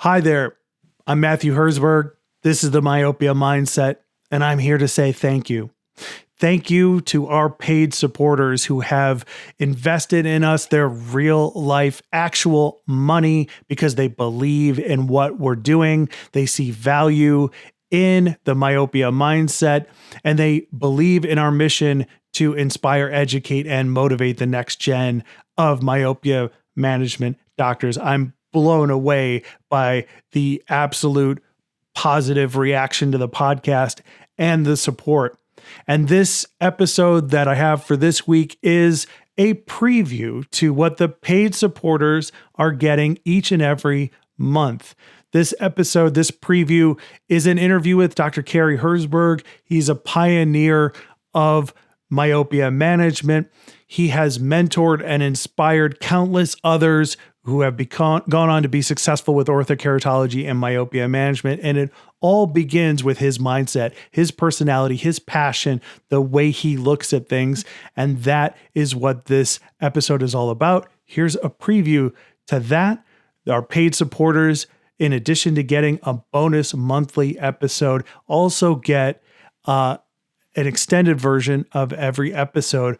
Hi there. I'm Matthew Herzberg. This is the Myopia Mindset, and I'm here to say thank you. Thank you to our paid supporters who have invested in us their real life, actual money because they believe in what we're doing. They see value in the Myopia Mindset, and they believe in our mission to inspire, educate, and motivate the next gen of myopia management doctors. I'm blown away by the absolute positive reaction to the podcast and the support. And this episode that I have for this week is a preview to what the paid supporters are getting each and every month. This episode, this preview, is an interview with Dr. Cary Herzberg. He's a pioneer of myopia management. He has mentored and inspired countless others who have gone on to be successful with orthokeratology and myopia management. And it all begins with his mindset, his personality, his passion, the way he looks at things. And that is what this episode is all about. Here's a preview to that. Our paid supporters, in addition to getting a bonus monthly episode, also get an extended version of every episode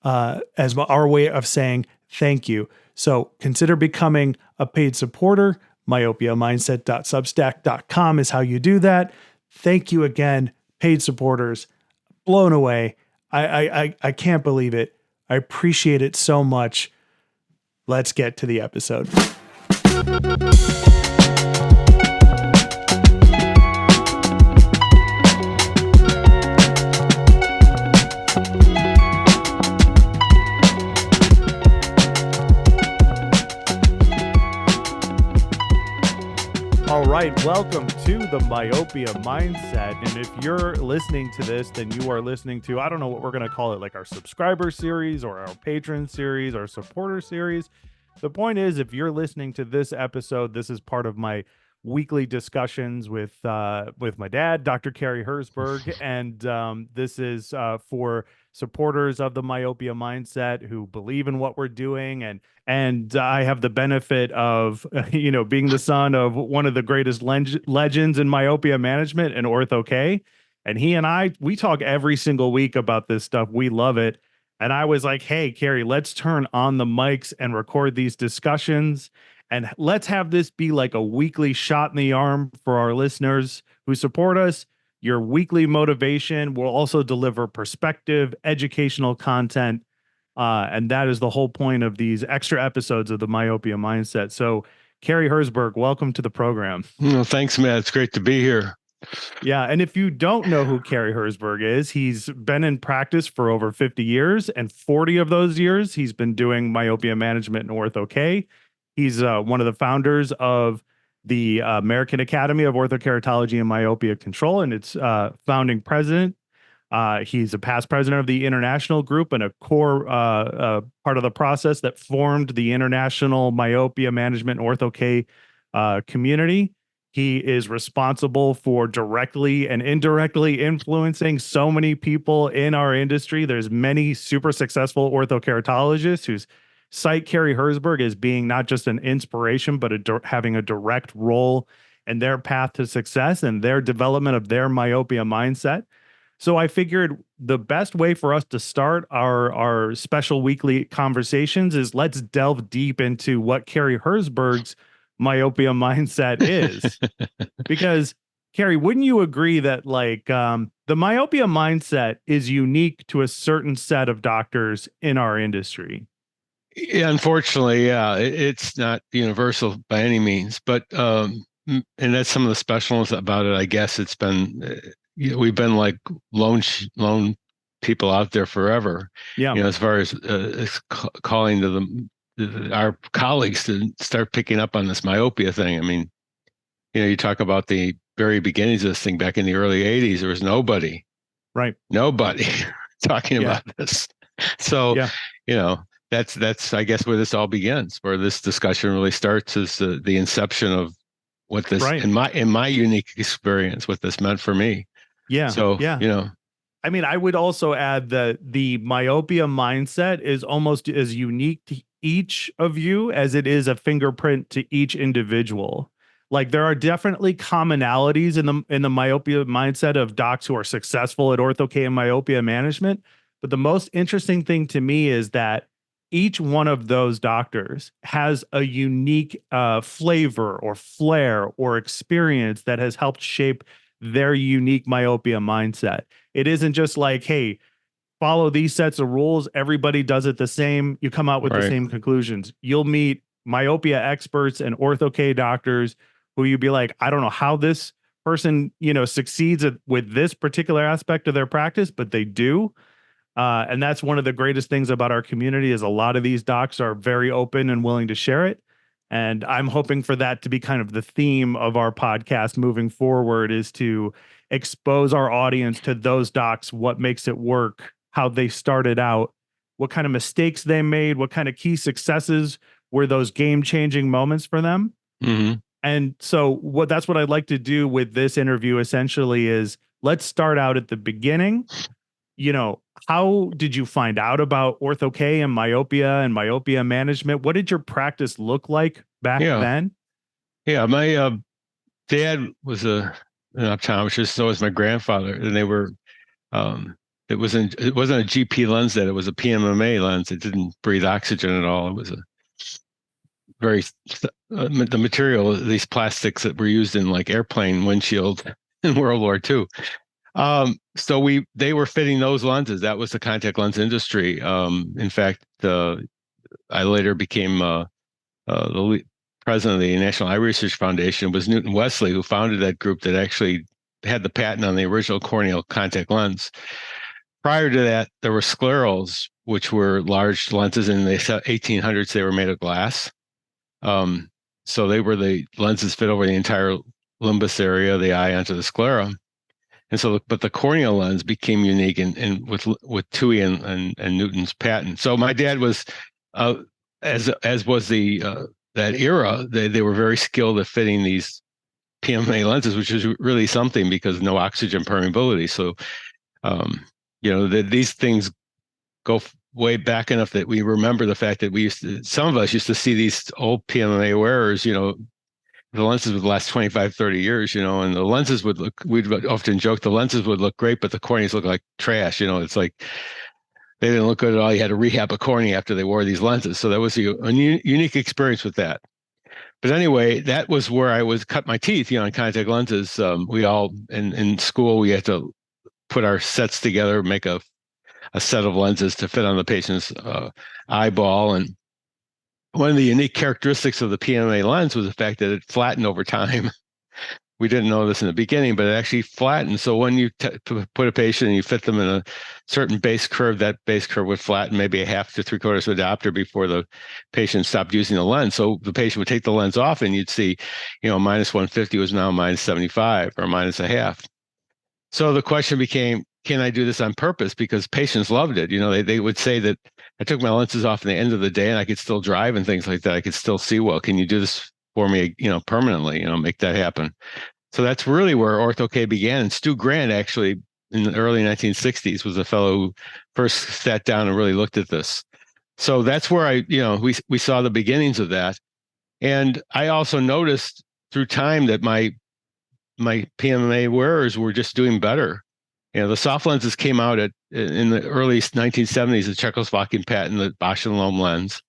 as our way of saying thank you. So consider becoming a paid supporter. MyopiaMindset.substack.com is how you do that. Thank you again, paid supporters. Blown away. I can't believe it. I appreciate it so much. Let's get to the episode. All right, welcome to the Myopia Mindset. And if you're listening to this, then you are listening to, I don't know what we're going to call it, like our subscriber series or our patron series or supporter series. The point is, if you're listening to this episode, this is part of my weekly discussions with my dad, Dr. Cary Herzberg. And this is for supporters of the Myopia Mindset who believe in what we're doing. And I have the benefit of, being the son of one of the greatest legends in myopia management and Ortho-K. And he and we talk every single week about this stuff. We love it. And I was like, hey, Cary, let's turn on the mics and record these discussions. And let's have this be like a weekly shot in the arm for our listeners who support us. Your weekly motivation will also deliver perspective, educational content. And that is the whole point of these extra episodes of the Myopia Mindset. So, Cary Herzberg, welcome to the program. Well, thanks, Matt. It's great to be here. Yeah. And if you don't know who Cary Herzberg is, he's been in practice for over 50 years, and 40 of those years he's been doing myopia management and Ortho-K. He's one of the founders of the American Academy of Orthokeratology and Myopia Control, and its founding president. He's a past president of the international group and a core part of the process that formed the international myopia management and Ortho-K community. He is responsible for directly and indirectly influencing so many people in our industry. There's many super successful orthokeratologists who cite Cary Herzberg as being not just an inspiration, but having a direct role in their path to success and their development of their myopia mindset. So I figured the best way for us to start our special weekly conversations is let's delve deep into what Cary Herzberg's myopia mindset is. Because, Cary, wouldn't you agree that the myopia mindset is unique to a certain set of doctors in our industry? Yeah, unfortunately, yeah, it's not universal by any means, but and that's some of the specialness about it. I guess it's been we've been like lone people out there forever. Yeah, as far as calling to our colleagues to start picking up on this myopia thing. I mean, you talk about the very beginnings of this thing back in the early '80s. There was nobody talking about this. So, that's I guess where this all begins, where this discussion really starts, is the inception of what this, in my unique experience, what this meant for me. Yeah. So, I mean, I would also add that the myopia mindset is almost as unique to each of you as it is a fingerprint to each individual. Like there are definitely commonalities in the myopia mindset of docs who are successful at ortho-K and myopia management. But the most interesting thing to me is that each one of those doctors has a unique flavor or flair or experience that has helped shape their unique myopia mindset. It isn't just like, hey, follow these sets of rules. Everybody does it the same. You come out with the Right. same conclusions. You'll meet myopia experts and ortho-K doctors who you'd be like, I don't know how this person, succeeds with this particular aspect of their practice, but they do. And that's one of the greatest things about our community is a lot of these docs are very open and willing to share it. And I'm hoping for that to be kind of the theme of our podcast moving forward is to expose our audience to those docs, what makes it work, how they started out, what kind of mistakes they made, what kind of key successes were those game-changing moments for them. Mm-hmm. And so that's what I'd like to do with this interview essentially is let's start out at the beginning. How did you find out about ortho-K and myopia management? What did your practice look like back Yeah. then? Yeah. My dad was an optometrist, so was my grandfather, and they were. It wasn't a GP lens then; it was a PMMA lens. It didn't breathe oxygen at all. It was a very the material, these plastics that were used in like airplane windshield in World War II. So they were fitting those lenses. That was the contact lens industry. In fact, I later became the president of the National Eye Research Foundation. It was Newton Wesley who founded that group that actually had the patent on the original corneal contact lens. Prior to that, there were sclerals, which were large lenses. In the 1800s, they were made of glass. So they were the lenses fit over the entire limbus area of the eye onto the sclera. And so, but the corneal lens became unique and with Tui and Newton's patent. So my dad was, as was that era, they were very skilled at fitting these PMA lenses, which is really something because no oxygen permeability. So, these things go way back enough that we remember the fact that some of us used to see these old PMA wearers, the lenses would last 25, 30 years, and the lenses we'd often joke the lenses would look great, but the corneas look like trash. It's like they didn't look good at all. You had to rehab a cornea after they wore these lenses. So that was a unique experience with that. But anyway, that was where I was cut my teeth, in contact lenses. We all, in school, we had to put our sets together, make a set of lenses to fit on the patient's eyeball. And one of the unique characteristics of the PMA lens was the fact that it flattened over time. We didn't know this in the beginning, but it actually flattened. So when you put a patient and you fit them in a certain base curve, that base curve would flatten maybe a half to 3/4 of a diopter before the patient stopped using the lens. So the patient would take the lens off and you'd see, minus 150 was now minus 75 or minus a half. So the question became, can I do this on purpose? Because patients loved it. They would say that I took my lenses off at the end of the day and I could still drive and things like that. I could still see well. Can you do this for me, permanently, make that happen? So that's really where ortho-K began. And Stu Grant, actually, in the early 1960s, was a fellow who first sat down and really looked at this. So that's where we saw the beginnings of that. And I also noticed through time that my PMA wearers were just doing better. The soft lenses came out in the early 1970s, the Czechoslovakian patent, the Bausch and Lomb lens.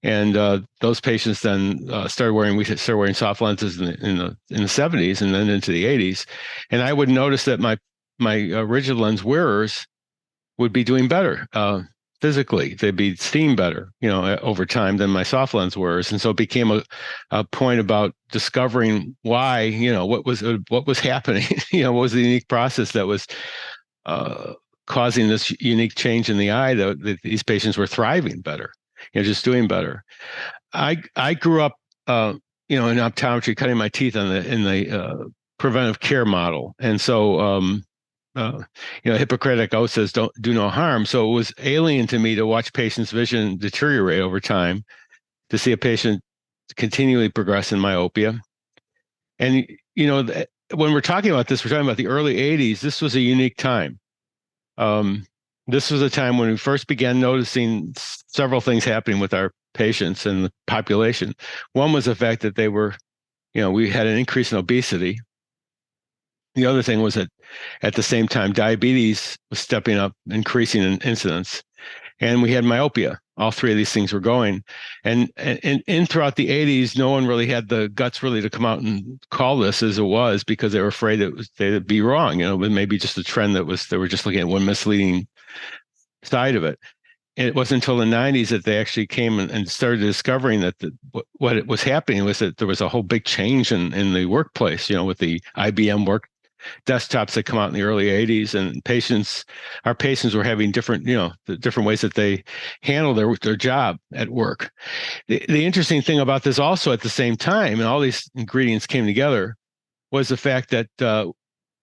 And those patients then started wearing soft lenses in the 70s and then into the 80s. And I would notice that my rigid lens wearers would be doing better physically. They'd be seeing better, over time than my soft lens wearers. And so it became a point about discovering why, what was happening, what was the unique process that was causing this unique change in the eye that these patients were thriving better. Just doing better. I grew up, in optometry, cutting my teeth in the preventive care model, and so Hippocratic oath says do no harm. So it was alien to me to watch patients' vision deteriorate over time, to see a patient continually progress in myopia, and when we're talking about this, we're talking about the early '80s. This was a unique time. This was a time when we first began noticing several things happening with our patients and the population. One was the fact that they were, we had an increase in obesity. The other thing was that at the same time, diabetes was stepping up, increasing in incidence, and we had myopia. All three of these things were going, and throughout the 80s, no one really had the guts really to come out and call this as it was, because they were afraid they'd be wrong. But maybe just a trend they were just looking at one misleading side of it. And it wasn't until the 90s that they actually came and started discovering that what it was happening was that there was a whole big change in the workplace, with the IBM work desktops that come out in the early 80s, and our patients were having different, the different ways that they handle their job at work. The interesting thing about this also at the same time, and all these ingredients came together, was the fact that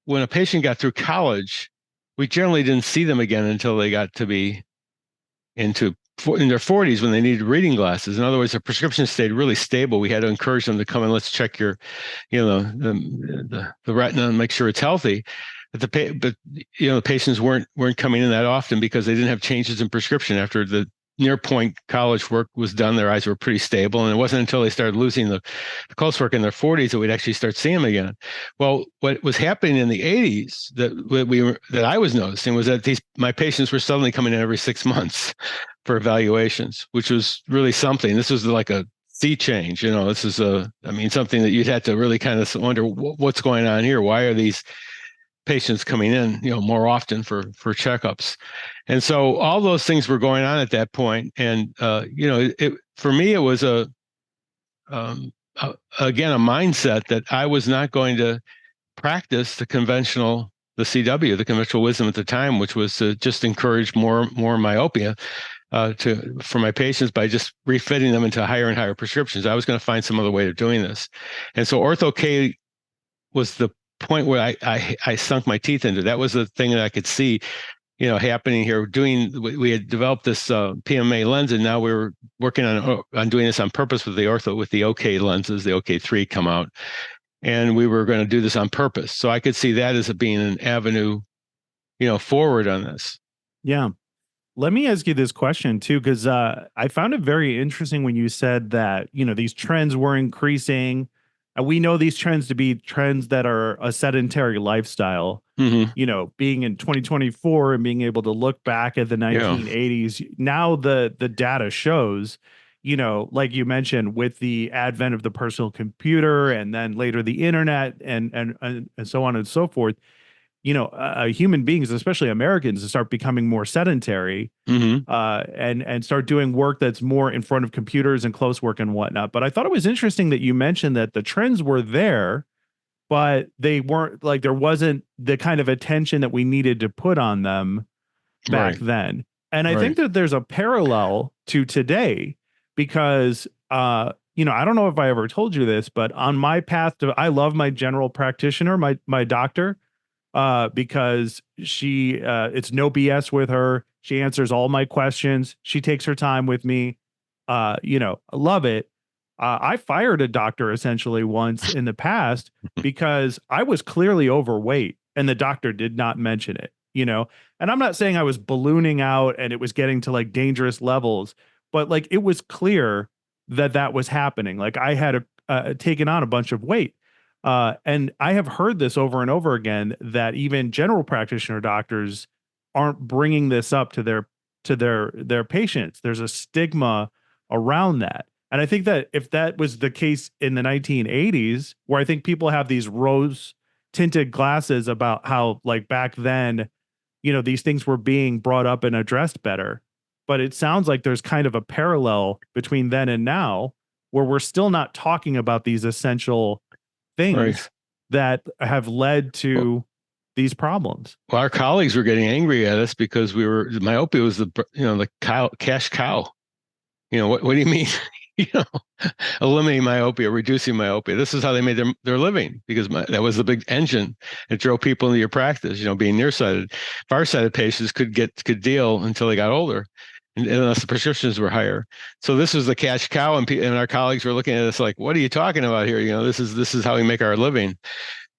when a patient got through college, we generally didn't see them again until they got to be in their 40s, when they needed reading glasses. In other words, their prescription stayed really stable. We had to encourage them to come and let's check your, the retina and make sure it's healthy. But the patients weren't coming in that often because they didn't have changes in prescription after the near point college work was done. Their eyes were pretty stable, and it wasn't until they started losing the close work in their 40s that we'd actually start seeing them again. Well, what was happening in the 80s that I was noticing was that my patients were suddenly coming in every 6 months for evaluations, which was really something. This was like a sea change. This is something that you'd have to really kind of wonder what's going on here. Why are these patients coming in, more often for checkups? And so all those things were going on at that point. And, for me, it was again, a mindset that I was not going to practice the conventional wisdom at the time, which was to just encourage more myopia for my patients by just refitting them into higher and higher prescriptions. I was going to find some other way of doing this. And so Ortho-K was the point where I sunk my teeth into. That was the thing that I could see, happening here. We had developed this PMA lens, and now we were working on doing this on purpose with the OK lenses. The OK3 come out, and we were going to do this on purpose. So I could see that as being an avenue, forward on this. Yeah. Let me ask you this question too, because I found it very interesting when you said that, these trends were increasing. And we know these trends to be trends that are a sedentary lifestyle. Mm-hmm. Being in 2024 and being able to look back at the 1980s, now the data shows, like you mentioned, with the advent of the personal computer and then later the internet and so on and so forth, human beings, especially Americans, start becoming more sedentary, mm-hmm. and start doing work that's more in front of computers and close work and whatnot. But I thought it was interesting that you mentioned that the trends were there, but they weren't, like, there wasn't the kind of attention that we needed to put on them back then. And I think that there's a parallel to today, because I don't know if I ever told you this, but on my path I love my general practitioner, my doctor. Because she, it's no BS with her. She answers all my questions. She takes her time with me. I love it. I fired a doctor essentially once in the past because I was clearly overweight and the doctor did not mention it, and I'm not saying I was ballooning out and it was getting to like dangerous levels, but like it was clear that was happening. Like I had taken on a bunch of weight. And I have heard this over and over again, that even general practitioner doctors aren't bringing this up to their patients. There's a stigma around that. And I think that if that was the case in the 1980s, where I think people have these rose tinted glasses about how, like, back then, these things were being brought up and addressed better. But it sounds like there's kind of a parallel between then and now, where we're still not talking about these essential things that have led to these problems. Well, our colleagues were getting angry at us because myopia was the cash cow. What do you mean? Eliminating myopia, reducing myopia. This is how they made their living, because that was the big engine that drove people into your practice. Being nearsighted, farsighted patients could deal until they got older, unless the prescriptions were higher. So this was the cash cow, and our colleagues were looking at us like, "What are you talking about here? This is how we make our living."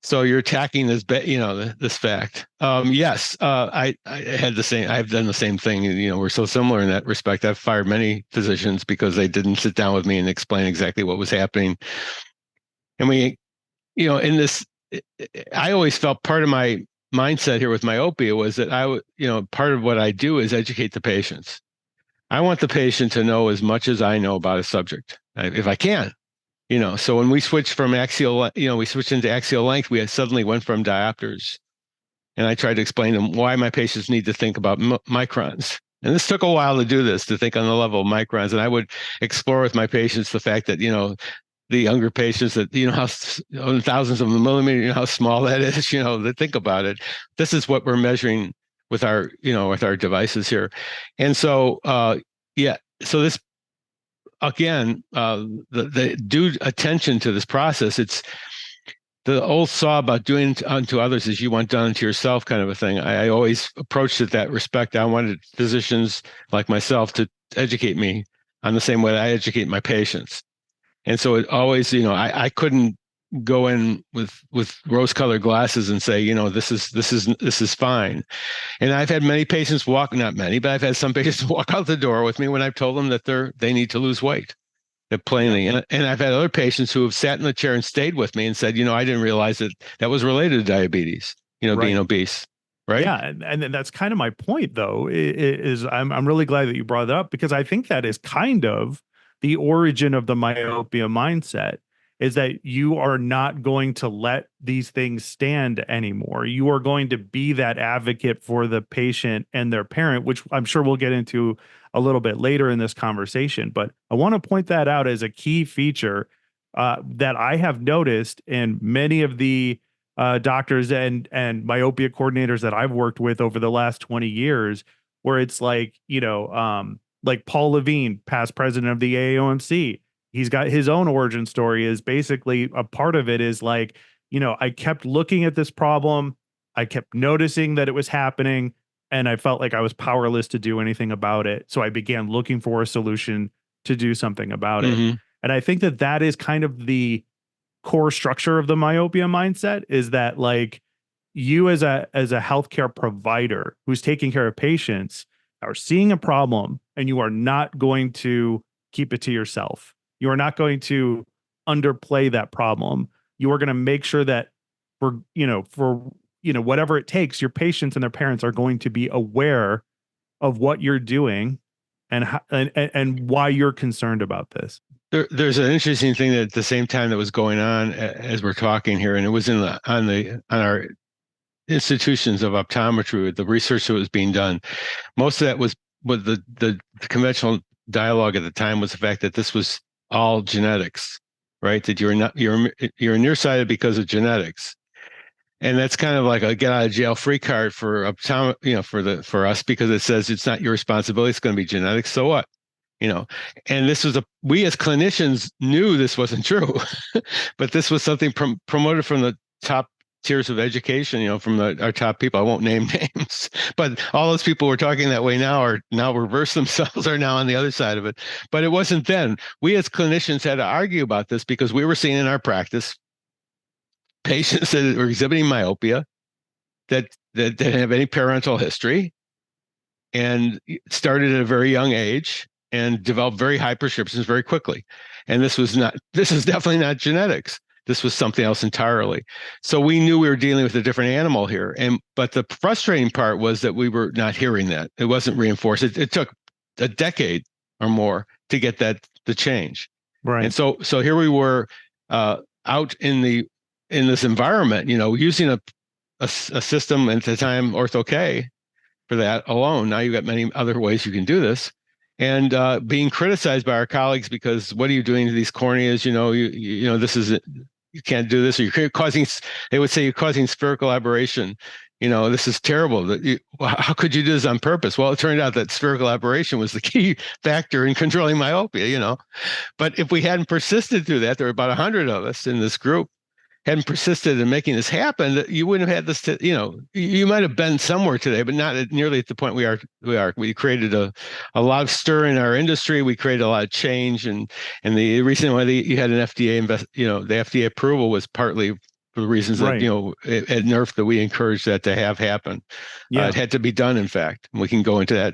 So you're attacking this, this fact. Yes, I had the same. I've done the same thing. We're so similar in that respect. I've fired many physicians because they didn't sit down with me and explain exactly what was happening. And we, in this, I always felt part of my mindset here with myopia was that part of what I do is educate the patients. I want the patient to know as much as I know about a subject, if I can. So when we switched from axial, we switched into axial length, we suddenly went from diopters. And I tried to explain to them why my patients need to think about microns. And this took a while to do this, to think on the level of microns. And I would explore with my patients the fact that, the younger patients that, how thousands of a millimeter, how small that is, they think about it. This is what we're measuring with our devices here. And so, yeah, so this, again, the due attention to this process, it's the old saw about doing unto others as you want done unto yourself kind of a thing. I always approached it that respect. I wanted physicians like myself to educate me on the same way that I educate my patients. And so it always, I couldn't go in with rose-colored glasses and say, this is fine. And I've had many patients walk, not many, but I've had some patients walk out the door with me when I've told them that they need to lose weight. Plainly. And I've had other patients who have sat in the chair and stayed with me and said, I didn't realize that was related to diabetes, being obese. Right. Yeah, and that's kind of my point, though. Is I'm really glad that you brought it up, because I think that is kind of the origin of the myopia mindset, is that you are not going to let these things stand anymore. You are going to be that advocate for the patient and their parent, which I'm sure we'll get into a little bit later in this conversation. But I want to point that out as a key feature that I have noticed in many of the doctors and myopia coordinators that I've worked with over the last 20 years, where it's like Paul Levine, past president of the AAOMC. He's got his own origin story. Is basically a part of it is like, I kept looking at this problem, I kept noticing that it was happening, and I felt like I was powerless to do anything about it. So I began looking for a solution to do something about it. Mm-hmm. And I think that that is kind of the core structure of the myopia mindset, is that like you as a healthcare provider who's taking care of patients are seeing a problem, and you are not going to keep it to yourself. You are not going to underplay that problem. You are going to make sure that for whatever it takes, your patients and their parents are going to be aware of what you're doing and and why you're concerned about this. There's an interesting thing that at the same time that was going on as we're talking here, and it was on our institutions of optometry, the research that was being done. Most of that was with the conventional dialogue at the time was the fact that this was all genetics, right? That you're nearsighted because of genetics. And that's kind of like a get out of jail free card for for us, because it says it's not your responsibility. It's going to be genetics. So what? And this was we as clinicians knew this wasn't true, but this was something promoted from the top tiers of education, from our top people. I won't name names, but all those people who are talking that way now are now reverse themselves, are now on the other side of it. But it wasn't then. We as clinicians had to argue about this because we were seeing in our practice patients that were exhibiting myopia that didn't have any parental history and started at a very young age and developed very high prescriptions very quickly. And this is definitely not genetics. This was something else entirely. So we knew we were dealing with a different animal here. But the frustrating part was that we were not hearing that. It wasn't reinforced. It took a decade or more to get the change. Right. And so here we were out in this environment, using a system at the time, Ortho-K, for that alone. Now you've got many other ways you can do this, and being criticized by our colleagues because what are you doing to these corneas? This is, you can't do this, or you're causing. They would say you're causing spherical aberration. This is terrible. How could you do this on purpose? Well, it turned out that spherical aberration was the key factor in controlling myopia. But if we hadn't persisted through that, there were about 100 of us in this group, hadn't persisted in making this happen, you wouldn't have had this. You might have been somewhere today, but not nearly at the point we are. We created a lot of stir in our industry. We created a lot of change, and the reason why you had an FDA the FDA approval was partly for the reasons that at NERF that we encouraged that to have happen. Yeah, it had to be done. In fact, and we can go into that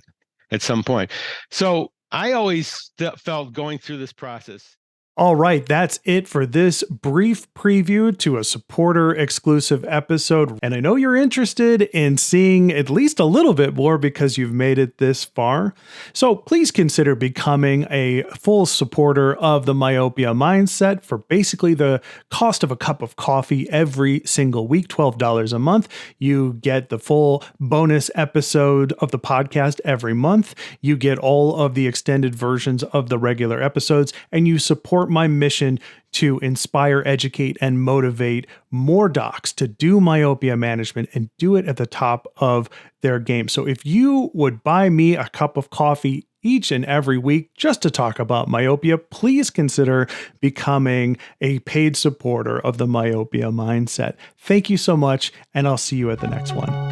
at some point. So I always felt going through this process All right, that's it for this brief preview to a supporter exclusive episode. And I know you're interested in seeing at least a little bit more because you've made it this far. So please consider becoming a full supporter of the Myopia Mindset for basically the cost of a cup of coffee every single week, $12 a month. You get the full bonus episode of the podcast every month. You get all of the extended versions of the regular episodes, and you support my mission to inspire, educate, and motivate more docs to do myopia management and do it at the top of their game. So if you would buy me a cup of coffee each and every week just to talk about myopia, please consider becoming a paid supporter of the Myopia Mindset. Thank you so much, and I'll see you at the next one.